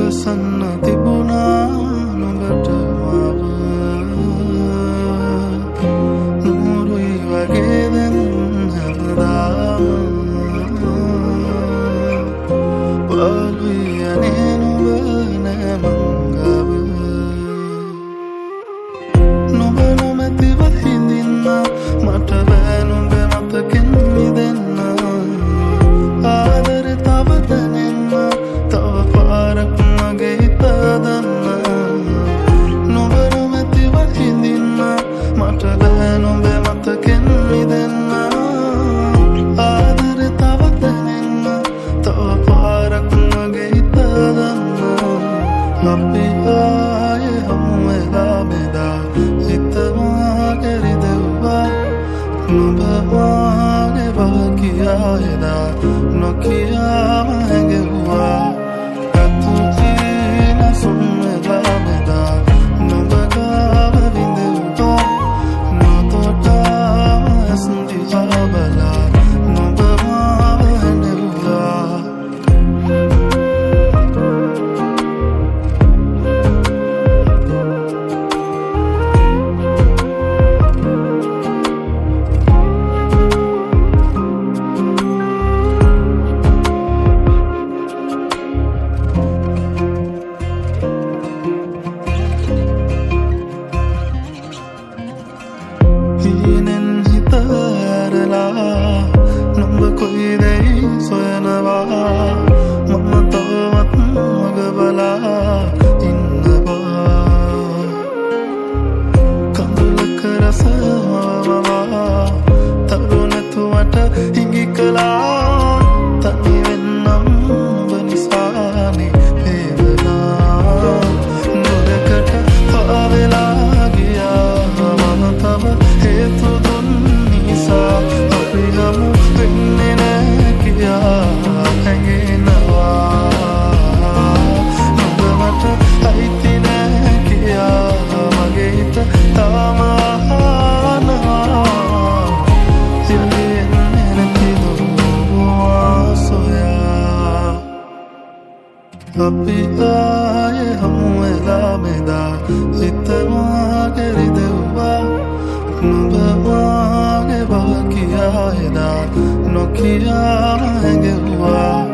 සලසන්න තිබුණා නුඹට මාව නුරුයි වගේ දැන් හැමදාම බලුයි අනේ නුඹ නෑ මංගව නුඹ නොමැතිව හිඳින්න මට බෑ නුඹ මතකෙන් මිදෙන්න ආදරේ තව දැනෙන්න තව පාරක් මගේ හිත හදන්න නුඹ නොමැතිව හිඳින්න මට බෑ නුඹ මතකෙන් මිදෙන්න ආදරේ තව දැනෙන්න තව පාරක් මගේ හිත හදන්න අපි ආයේ හමු වෙලා බෙදා හිතවා කැරිදෙව්වා නුඹ වාගේ බකියා එදා නොකියාම හැඟෙව්වා රතු චීන සුන් වෙලා බෙදා නුඹ ගාව විඳෙව්වා නොතොටාම ඇස් දිහා බලා නුඹ මාව හැඬෙව්වා හීනෙන් හිත ඇරලා නුඹ කොයිදැයි සොයනවා මම තවත් මග බලා ඉන්නවා කඳුලක රස හවවා තරු නැතුවට හිඟි කළා තනි වෙන්නම් ඔබ නිසානේ වේදනා නොදකට පාවෙලා ගියා මම තව හේතු දුන් නිසා අපි හමු වෙන්නේ නෑ කියා හැඟෙනවා නුඹ මට අයිති නෑ කියා මගේ හිත තාම අහනවා සිල්ලෙන්නේ නැති දුවා සොයා අපි ආයේ හමු වෙලා බෙදා හිතවා කැරිදෙව්වා නුඹ වාගේ බකියා එදා නොකියාම හැඟෙව්වා